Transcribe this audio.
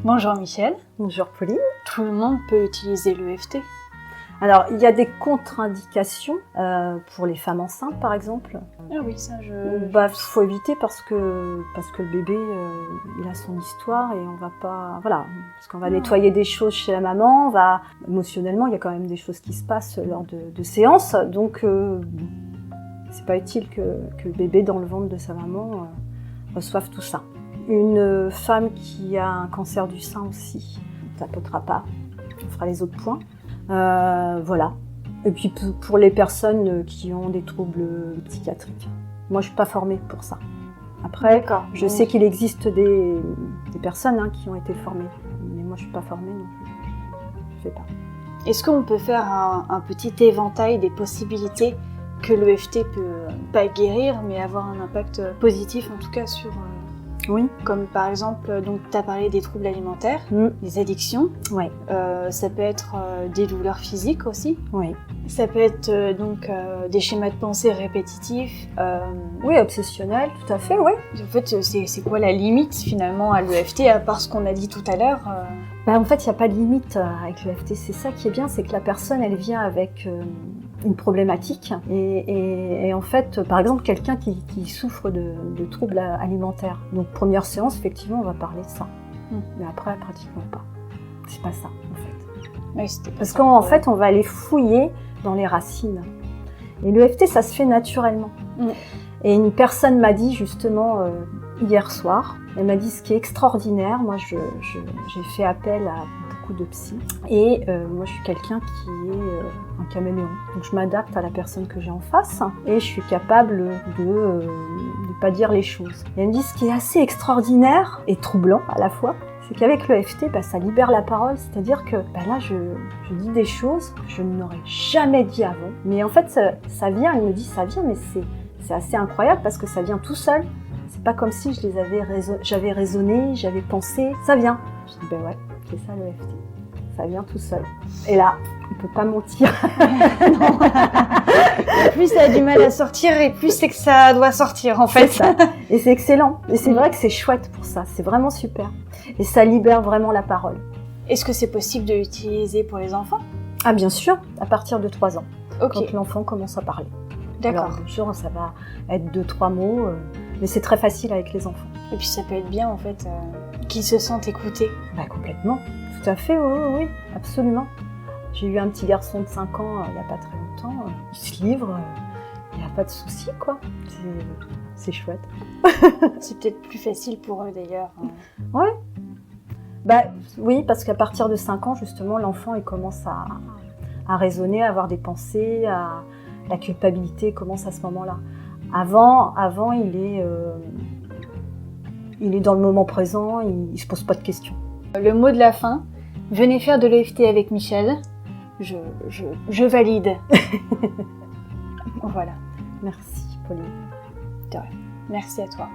Bonjour Michel. Bonjour Pauline. Tout le monde peut utiliser l'EFT. Alors, il y a des contre-indications pour les femmes enceintes, par exemple. Ah oui, ça Faut éviter parce que le bébé, il a son histoire et on va pas... Voilà, parce qu'on va nettoyer des choses chez la maman, émotionnellement, il y a quand même des choses qui se passent lors de séances. Donc, c'est pas utile que le bébé dans le ventre de sa maman reçoive tout ça. Une femme qui a un cancer du sein aussi, on ne tapotera pas, on fera les autres points. Voilà. Et puis pour les personnes qui ont des troubles psychiatriques. Moi, je suis pas formée pour ça. Après, je sais qu'il existe des personnes qui ont été formées, mais moi, je suis pas formée, donc je fais pas. Est-ce qu'on peut faire un petit éventail des possibilités que l'EFT peut pas guérir, mais avoir un impact positif, en tout cas sur... Oui. Comme par exemple, donc tu as parlé des troubles alimentaires, des addictions. Ouais. Ça peut être des douleurs physiques aussi. Oui. Ça peut être des schémas de pensée répétitifs. Oui, obsessionnels, tout à fait, oui. En fait, c'est quoi la limite finalement à l'EFT, à part ce qu'on a dit tout à l'heure En fait, il n'y a pas de limite avec l'EFT. C'est ça qui est bien, c'est que la personne, elle vient avec une problématique. Et en fait, par exemple, quelqu'un qui souffre de troubles alimentaires. Donc, première séance, effectivement, on va parler de ça. Mais après, pratiquement pas. C'est pas ça, en fait. Oui, parce qu'en fait, on va aller fouiller dans les racines. Et l'EFT, ça se fait naturellement. Et une personne m'a dit, justement, hier soir, elle m'a dit ce qui est extraordinaire. Moi, j'ai fait appel à beaucoup de psy. Et moi, je suis quelqu'un qui est un caméléon. Donc, je m'adapte à la personne que j'ai en face. Et je suis capable de pas dire les choses. Et elle me dit ce qui est assez extraordinaire et troublant à la fois, c'est qu'avec l'EFT, ça libère la parole. C'est-à-dire que là, je dis des choses que je n'aurais jamais dit avant. Mais en fait, ça vient, elle me dit ça vient, mais c'est assez incroyable parce que ça vient tout seul. C'est pas comme si j'avais raisonné, j'avais pensé. Ça vient. Je dis ouais, c'est ça l'EFT. Ça vient tout seul. Et là, on peut pas mentir. Plus ça a du mal à sortir et plus c'est que ça doit sortir en fait. Ça. Et c'est excellent. Et c'est vrai que c'est chouette pour ça. C'est vraiment super. Et ça libère vraiment la parole. Est-ce que c'est possible de l'utiliser pour les enfants ? Ah bien sûr, à partir de 3 ans. Okay. Quand l'enfant commence à parler. D'accord. Alors bien sûr, ça va être 2-3 mots, mais c'est très facile avec les enfants. Et puis ça peut être bien en fait qu'ils se sentent écoutés. Complètement. Tout à fait, oui, absolument. J'ai eu un petit garçon de 5 ans il n'y a pas très longtemps. Il se livre, il n'y a pas de souci, quoi. C'est chouette. C'est peut-être plus facile pour eux d'ailleurs. Ouais. Oui, parce qu'à partir de 5 ans, justement, l'enfant il commence à raisonner, à avoir des pensées, la culpabilité commence à ce moment-là. Avant il est dans le moment présent, il se pose pas de questions. Le mot de la fin, venez faire de l'EFT avec Michel. Je valide. Voilà. Merci Pauline. De rien. Merci à toi.